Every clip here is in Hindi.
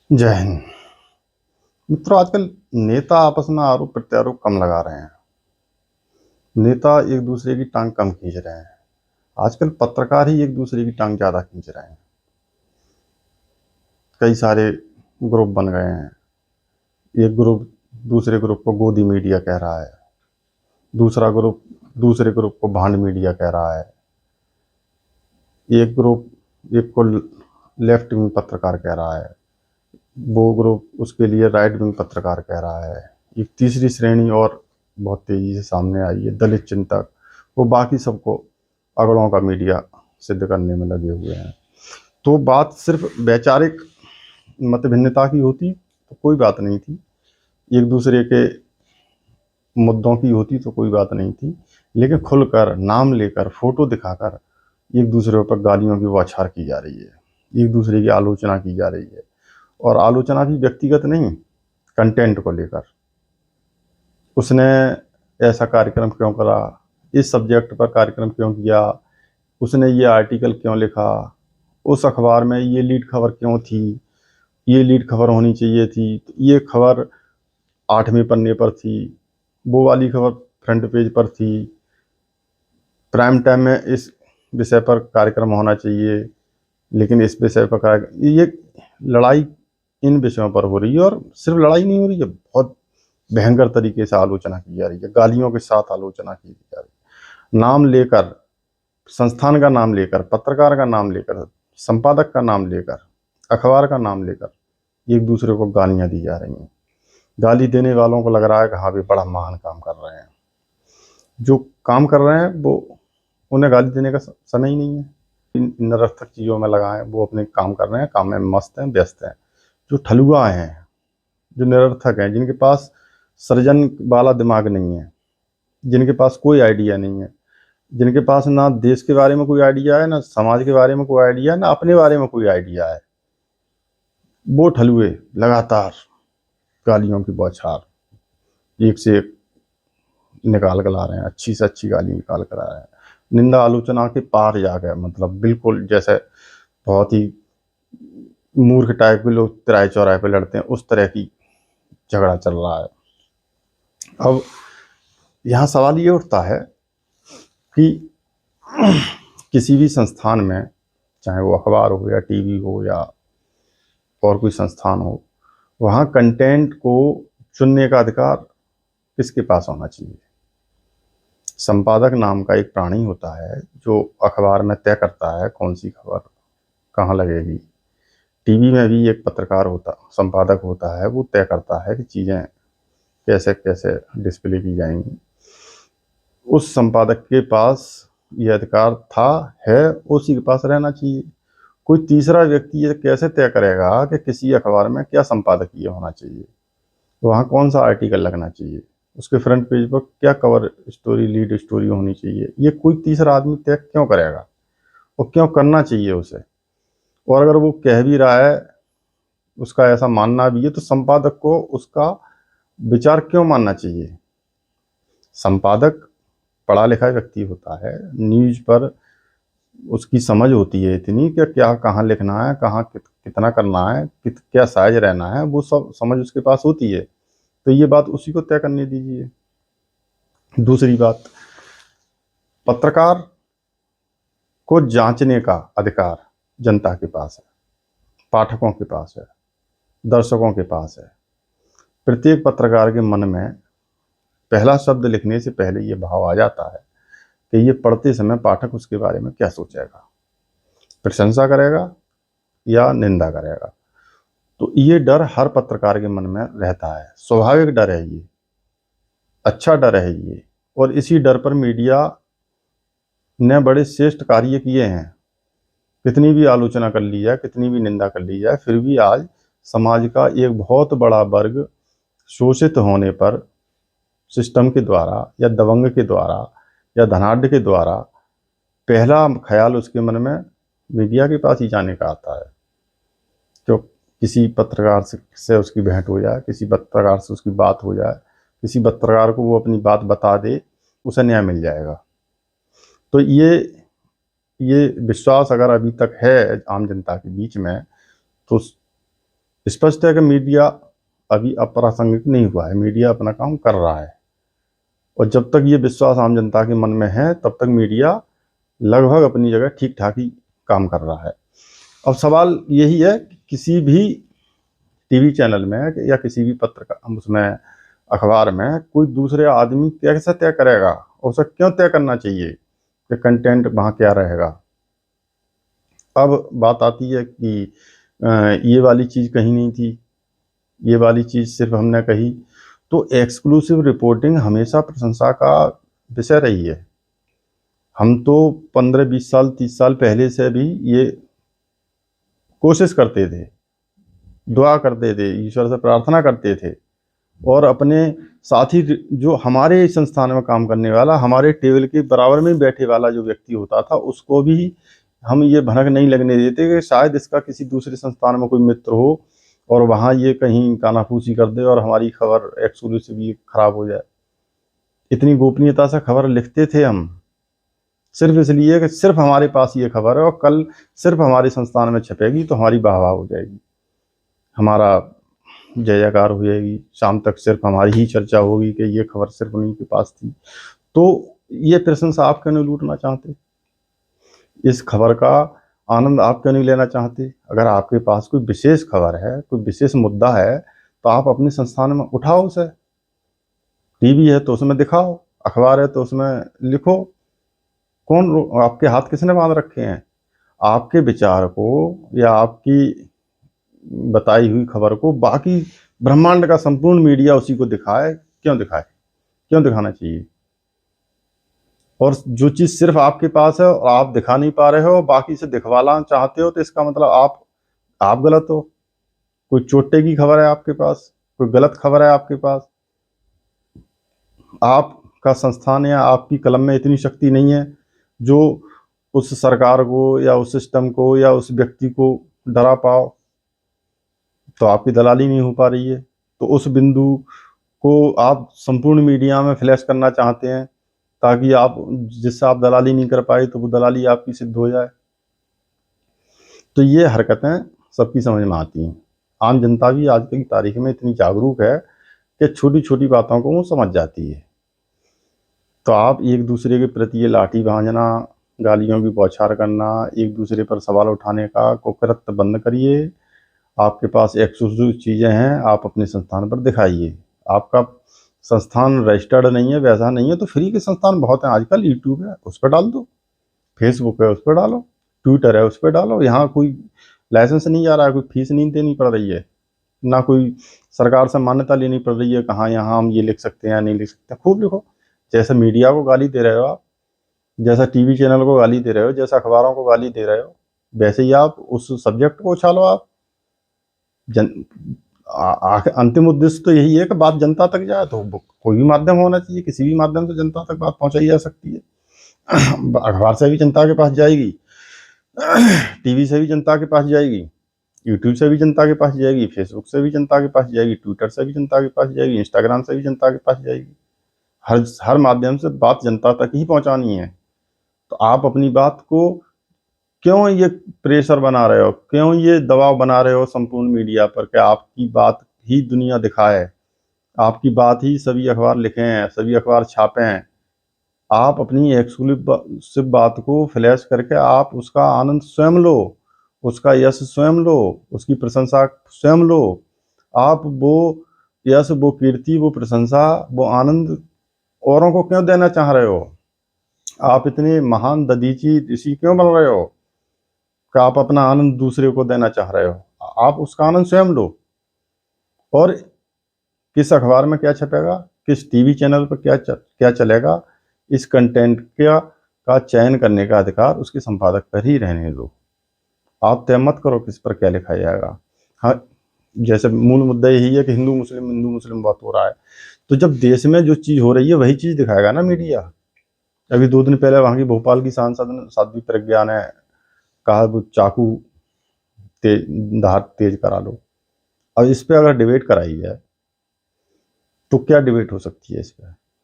जय हिंद। मित्रों, आजकल नेता आपस में आरोप प्रत्यारोप कम लगा रहे हैं। नेता एक दूसरे की टांग कम खींच रहे हैं। आजकल पत्रकार ही एक दूसरे की टांग ज्यादा खींच रहे हैं। कई सारे ग्रुप बन गए हैं। एक ग्रुप दूसरे ग्रुप को गोदी मीडिया कह रहा है, दूसरा ग्रुप दूसरे ग्रुप को भांड मीडिया कह रहा है। एक ग्रुप एक को लेफ्ट विंग पत्रकार कह रहा है, वो ग्रुप उसके लिए राइट विंग पत्रकार कह रहा है। एक तीसरी श्रेणी और बहुत तेजी से सामने आई है, दलित चिंतक। वो बाकी सबको अगड़ों का मीडिया सिद्ध करने में लगे हुए हैं। तो बात सिर्फ वैचारिक मत भिन्नता की होती तो कोई बात नहीं थी, एक दूसरे के मुद्दों की होती तो कोई बात नहीं थी। लेकिन खुलकर नाम लेकर फोटो दिखाकर एक दूसरे पर गालियों की बौछार की जा रही है, एक दूसरे की आलोचना की जा रही है। और आलोचना भी व्यक्तिगत नहीं, कंटेंट को लेकर। उसने ऐसा कार्यक्रम क्यों करा, इस सब्जेक्ट पर कार्यक्रम क्यों किया, उसने ये आर्टिकल क्यों लिखा, उस अखबार में ये लीड खबर क्यों थी, ये लीड खबर होनी चाहिए थी, तो ये खबर 8वें पन्ने पर थी, वो वाली खबर फ्रंट पेज पर थी, प्राइम टाइम में इस विषय पर कार्यक्रम होना चाहिए, लेकिन इस विषय पर ये लड़ाई इन विषयों पर हो रही है। और सिर्फ लड़ाई नहीं हो रही है, बहुत भयंकर तरीके से आलोचना की जा रही है, गालियों के साथ आलोचना की जा रही है। नाम लेकर, संस्थान का नाम लेकर, पत्रकार का नाम लेकर, संपादक का नाम लेकर, अखबार का नाम लेकर एक दूसरे को गालियां दी जा रही हैं। गाली देने वालों को लग रहा है कि हाँ भी बड़ा महान काम कर रहे हैं। जो काम कर रहे हैं वो, उन्हें गाली देने का समय ही नहीं है। इन निरर्थक चीज़ों में लगा है, वो अपने काम कर रहे हैं, काम में मस्त हैं, व्यस्त हैं। जो ठलुआ हैं, जो निरर्थक हैं, जिनके पास सृजन वाला दिमाग नहीं है, जिनके पास कोई आइडिया नहीं है, जिनके पास ना देश के बारे में कोई आइडिया है, ना समाज के बारे में कोई आइडिया है, ना अपने बारे में कोई आइडिया है, वो ठलुए लगातार गालियों की बौछार एक से एक निकाल कर ला रहे हैं, अच्छी से अच्छी गाली निकाल कर आ रहे हैं। निंदा आलोचना के पार जा गए, मतलब बिल्कुल जैसे बहुत ही मूर्ख टाइप के लोग तिराए चौराहे पे लड़ते हैं, उस तरह की झगड़ा चल रहा है। अब यहाँ सवाल ये उठता है कि किसी भी संस्थान में, चाहे वो अखबार हो या टीवी हो या और कोई संस्थान हो, वहाँ कंटेंट को चुनने का अधिकार किसके पास होना चाहिए? संपादक नाम का एक प्राणी होता है जो अखबार में तय करता है कौन सी खबर कहाँ लगेगी। टीवी में भी एक पत्रकार होता, संपादक होता है, वो तय करता है कि चीज़ें कैसे कैसे डिस्प्ले की जाएंगी। उस संपादक के पास ये अधिकार था, है, उसी के पास रहना चाहिए। कोई तीसरा व्यक्ति ये कैसे तय करेगा कि किसी अखबार में क्या संपादकीय होना चाहिए, वहाँ कौन सा आर्टिकल लगना चाहिए, उसके फ्रंट पेज पर क्या कवर स्टोरी, लीड स्टोरी होनी चाहिए? ये कोई तीसरा आदमी तय क्यों करेगा, और क्यों करना चाहिए उसे? और अगर वो कह भी रहा है, उसका ऐसा मानना भी है, तो संपादक को उसका विचार क्यों मानना चाहिए? संपादक पढ़ा लिखा व्यक्ति होता है, न्यूज पर उसकी समझ होती है इतनी कि क्या कहाँ लिखना है, कहाँ कितना करना है, क्या साइज रहना है, वो सब समझ उसके पास होती है। तो ये बात उसी को तय करने दीजिए। दूसरी बात, पत्रकार को जांचने का अधिकार जनता के पास है, पाठकों के पास है, दर्शकों के पास है। प्रत्येक पत्रकार के मन में पहला शब्द लिखने से पहले ये भाव आ जाता है कि ये पढ़ते समय पाठक उसके बारे में क्या सोचेगा, प्रशंसा करेगा या निंदा करेगा। तो ये डर हर पत्रकार के मन में रहता है, स्वाभाविक डर है ये, अच्छा डर है ये। और इसी डर पर मीडिया ने बड़े श्रेष्ठ कार्य किए हैं। कितनी भी आलोचना कर ली जाए, कितनी भी निंदा कर ली जाए, फिर भी आज समाज का एक बहुत बड़ा वर्ग शोषित होने पर सिस्टम के द्वारा या दबंग के द्वारा या धनाढ़ के द्वारा पहला ख्याल उसके मन में मीडिया के पास ही जाने का आता है। जो किसी पत्रकार से उसकी भेंट हो जाए, किसी पत्रकार से उसकी बात हो जाए, किसी पत्रकार को वो अपनी बात बता दे, उसे न्याय मिल जाएगा। तो ये विश्वास अगर अभी तक है आम जनता के बीच में, तो स्पष्ट है कि मीडिया अभी अप्रासंगिक नहीं हुआ है, मीडिया अपना काम कर रहा है। और जब तक ये विश्वास आम जनता के मन में है तब तक मीडिया लगभग अपनी जगह ठीक ठाक ही काम कर रहा है। अब सवाल यही है कि किसी भी टीवी चैनल में या किसी भी पत्र का उसमें अखबार में कोई दूसरे आदमी कैसे तय करेगा, और उसे क्यों तय करना चाहिए कि कंटेंट वहाँ क्या रहेगा। अब बात आती है कि ये वाली चीज़ कहीं नहीं थी, ये वाली चीज़ सिर्फ हमने कही, तो एक्सक्लूसिव रिपोर्टिंग हमेशा प्रशंसा का विषय रही है। हम तो 15-20 साल 30 साल पहले से भी ये कोशिश करते थे, दुआ करते थे, ईश्वर से प्रार्थना करते थे, और अपने साथी जो हमारे संस्थान में काम करने वाला, हमारे टेबल के बराबर में बैठे वाला जो व्यक्ति होता था, उसको भी हम ये भनक नहीं लगने देते कि शायद इसका किसी दूसरे संस्थान में कोई मित्र हो और वहाँ ये कहीं कानाफूसी कर दे और हमारी खबर एक्सक्लूसिव खराब हो जाए। इतनी गोपनीयता से खबर लिखते थे हम, सिर्फ इसलिए कि सिर्फ हमारे पास ये खबर है और कल सिर्फ हमारे संस्थान में छपेगी तो हमारी वाह हो जाएगी, हमारा जय जयकार हो जाएगी, शाम तक सिर्फ हमारी ही चर्चा होगी कि ये खबर सिर्फ उन्हीं के पास थी। तो ये प्रशंसा आप क्यों नहीं लूटना चाहते? इस खबर का आनंद आप क्यों नहीं लेना चाहते? अगर आपके पास कोई विशेष खबर है, कोई विशेष मुद्दा है, तो आप अपने संस्थान में उठाओ उसे। टीवी है तो उसमें दिखाओ, अखबार है तो उसमें लिखो। आपके हाथ किसने बांध रखे हैं? आपके विचार को या आपकी बताई हुई खबर को बाकी ब्रह्मांड का संपूर्ण मीडिया उसी को दिखाए, क्यों दिखाए? क्यों दिखाना चाहिए? और जो चीज सिर्फ आपके पास है और आप दिखा नहीं पा रहे हो, बाकी से दिखवाना चाहते हो, तो इसका मतलब आप गलत हो। कोई चोटे की खबर है आपके पास, कोई गलत खबर है आपके पास, आपका संस्थान या आपकी कलम में इतनी शक्ति नहीं है जो उस सरकार को या उस सिस्टम को या उस व्यक्ति को डरा पाओ, तो आपकी दलाली नहीं हो पा रही है। तो उस बिंदु को आप संपूर्ण मीडिया में फ्लैश करना चाहते हैं ताकि आप जिससे आप दलाली नहीं कर पाए तो वो दलाली आपकी सिद्ध हो जाए। तो ये हरकतें सबकी समझ में आती हैं। आम जनता भी आज की तारीख में इतनी जागरूक है कि छोटी छोटी बातों को वो समझ जाती है। तो आप एक दूसरे के प्रति ये लाठी भांजना, गालियों की बौछार करना, एक दूसरे पर सवाल उठाने का कुकृत्य बंद करिए। आपके पास एक्सक्लूसिव चीज़ें हैं, आप अपने संस्थान पर दिखाइए। आपका संस्थान रजिस्टर्ड नहीं है, वैसा नहीं है, तो फ्री के संस्थान बहुत हैं आजकल। यूट्यूब है उस पर डाल दो, फेसबुक है उस पर डालो, ट्विटर है उस पर डालो। यहाँ कोई लाइसेंस नहीं जा रहा है, कोई फीस नहीं देनी पड़ रही है, ना कोई सरकार से मान्यता लेनी पड़ रही है कहाँ यहाँ हम ये लिख सकते हैं या नहीं लिख सकते। खूब लिखो। जैसे मीडिया को गाली दे रहे हो आप, जैसा टीवी चैनल को गाली दे रहे हो, जैसा अखबारों को गाली दे रहे हो, वैसे ही आप उस सब्जेक्ट को उछालो। आप अंतिम उद्देश्य तो यही है कि बात जनता तक जाए, तो कोई भी माध्यम होना चाहिए, किसी भी माध्यम से जनता तक बात पहुंचाई जा सकती है। अखबार से भी जनता के पास जाएगी, टीवी से भी जनता के पास जाएगी, यूट्यूब से भी जनता के पास जाएगी, फेसबुक से भी जनता के पास जाएगी, ट्विटर से भी जनता के पास जाएगी, इंस्टाग्राम से भी जनता के पास जाएगी। हर माध्यम से बात जनता तक ही पहुंचानी है। तो आप अपनी बात को क्यों ये प्रेशर बना रहे हो, क्यों ये दबाव बना रहे हो संपूर्ण मीडिया पर कि आपकी बात ही दुनिया दिखाए, आपकी बात ही सभी अखबार लिखे हैं, सभी अखबार छापे हैं। आप अपनी एक्सक्लूसिव बात को फ्लैश करके आप उसका आनंद स्वयं लो, उसका यश स्वयं लो, उसकी प्रशंसा स्वयं लो। आप वो यश, वो कीर्ति, वो प्रशंसा, वो आनंद औरों को क्यों देना चाह रहे हो? आप इतने महान दधीची ऋषि क्यों बन रहे हो कि आप अपना आनंद दूसरे को देना चाह रहे हो? आप उसका आनंद स्वयं लो। और किस अखबार में क्या छपेगा, किस टीवी चैनल पर क्या चलेगा, इस कंटेंट का चयन करने का अधिकार उसके संपादक पर ही रहने दो। आप तय मत करो किस पर क्या लिखा जाएगा। हाँ, जैसे मूल मुद्दा यही है कि हिंदू मुस्लिम बहुत हो रहा है, तो जब देश में जो चीज़ हो रही है वही चीज़ दिखाएगा ना मीडिया। अभी 2 दिन पहले वहाँ की भोपाल की सांसद साध्वी प्रज्ञा ने कहा वो चाकू धार तेज करा लो। अब इस पे अगर डिबेट कराई जाए तो क्या डिबेट हो सकती है?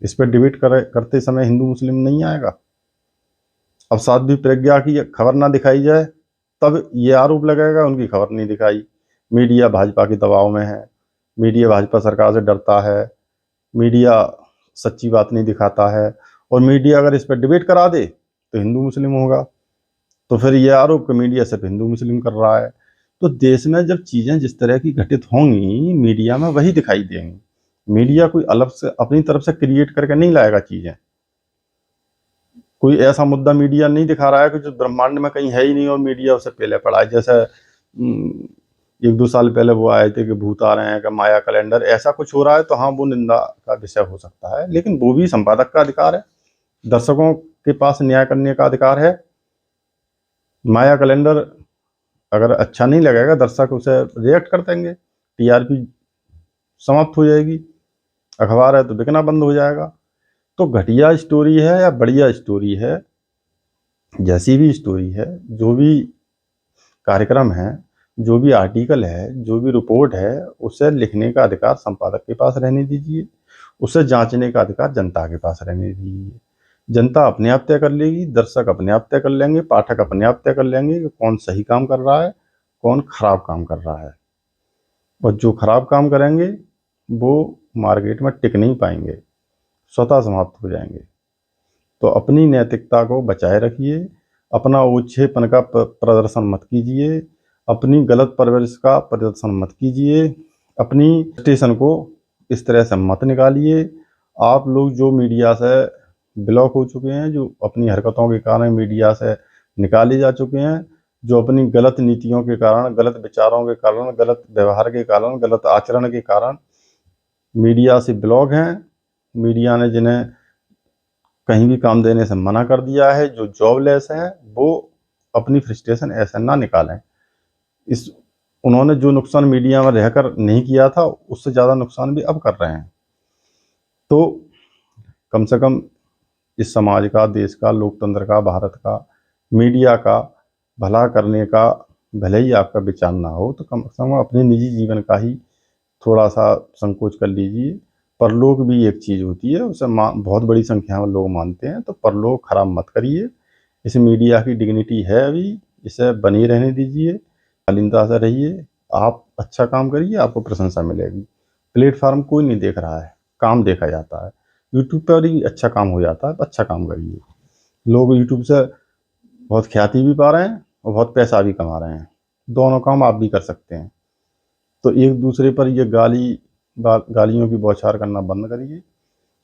इस पर डिबेट करते समय हिंदू मुस्लिम नहीं आएगा। अब साध्वी प्रज्ञा की खबर ना दिखाई जाए तब ये आरोप लगाएगा उनकी खबर नहीं दिखाई, मीडिया भाजपा के दबाव में है, मीडिया भाजपा सरकार से डरता है, मीडिया सच्ची बात नहीं दिखाता है, और मीडिया अगर इस पर डिबेट करा दे तो हिंदू मुस्लिम होगा, तो फिर ये आरोप कि मीडिया सिर्फ हिंदू मुस्लिम कर रहा है। तो देश में जब चीज़ें जिस तरह की घटित होंगी, मीडिया में वही दिखाई देंगी। मीडिया कोई अलग से अपनी तरफ से क्रिएट करके नहीं लाएगा चीज़ें। कोई ऐसा मुद्दा मीडिया नहीं दिखा रहा है कि जो ब्रह्मांड में कहीं है ही नहीं और मीडिया उसे पहले पड़ा है। जैसे 1-2 साल पहले वो आए थे कि भूत आ रहे हैं, कि माया कैलेंडर, ऐसा कुछ हो रहा है तो हाँ, वो निंदा का विषय हो सकता है, लेकिन वो भी संपादक का अधिकार है, दर्शकों के पास न्याय करने का अधिकार है। माया कैलेंडर अगर अच्छा नहीं लगेगा, दर्शक उसे रिएक्ट कर देंगे, टीआरपी समाप्त हो जाएगी, अखबार है तो बिकना बंद हो जाएगा। तो घटिया स्टोरी है या बढ़िया स्टोरी है, जैसी भी स्टोरी है, जो भी कार्यक्रम है, जो भी आर्टिकल है, जो भी रिपोर्ट है, उसे लिखने का अधिकार संपादक के पास रहने दीजिए, उसे जांचने का अधिकार जनता के पास रहने दीजिए। जनता अपने आप तय कर लेगी, दर्शक अपने आप तय कर लेंगे, पाठक अपने आप तय कर लेंगे कि कौन सही काम कर रहा है, कौन खराब काम कर रहा है। और जो खराब काम करेंगे वो मार्केट में टिक नहीं पाएंगे, स्वतः समाप्त हो जाएंगे। तो अपनी नैतिकता को बचाए रखिए, अपना ओछेपन का प्रदर्शन मत कीजिए, अपनी गलत परवरिश का प्रदर्शन मत कीजिए, अपनी स्टेशन को इस तरह से मत निकालिए। आप लोग जो मीडिया से ब्लॉक हो चुके हैं, जो अपनी हरकतों के कारण मीडिया से निकाले जा चुके हैं, जो अपनी गलत नीतियों के कारण, गलत विचारों के कारण, गलत व्यवहार के कारण, गलत आचरण के कारण मीडिया से ब्लॉक हैं, मीडिया ने जिन्हें कहीं भी काम देने से मना कर दिया है, जो जॉबलेस हैं, वो अपनी फ्रस्ट्रेशन ऐसे ना निकालें। उन्होंने जो नुकसान मीडिया में रहकर नहीं किया था, उससे ज़्यादा नुकसान भी अब कर रहे हैं। तो कम से कम इस समाज का, देश का, लोकतंत्र का, भारत का, मीडिया का भला करने का भले ही आपका विचार ना हो, तो कम से कम अपने निजी जीवन का ही थोड़ा सा संकोच कर लीजिए। परलोक भी एक चीज़ होती है, उसे बहुत बड़ी संख्या में लोग मानते हैं, तो परलोक खराब मत करिए। इस मीडिया की डिग्निटी है अभी, इसे बनी रहने दीजिए, शालीनता से रहिए, आप अच्छा काम करिए, आपको प्रशंसा मिलेगी। प्लेटफार्म कोई नहीं देख रहा है, काम देखा जाता है। यूट्यूब पर ही अच्छा काम हो जाता है, तो अच्छा काम करिए। लोग यूट्यूब से बहुत ख्याति भी पा रहे हैं और बहुत पैसा भी कमा रहे हैं, दोनों काम आप भी कर सकते हैं। तो एक दूसरे पर ये गालियों की बौछार करना बंद करिए,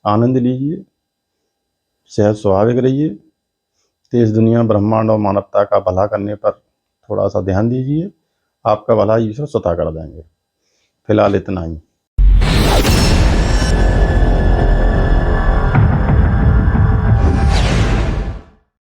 आनंद लीजिए, सेहत स्वाभाविक रहिए, देश दुनिया ब्रह्मांड और मानवता का भला करने पर थोड़ा सा ध्यान दीजिए, आपका भला ईश्वर स्वतः कर देंगे। फिलहाल इतना ही।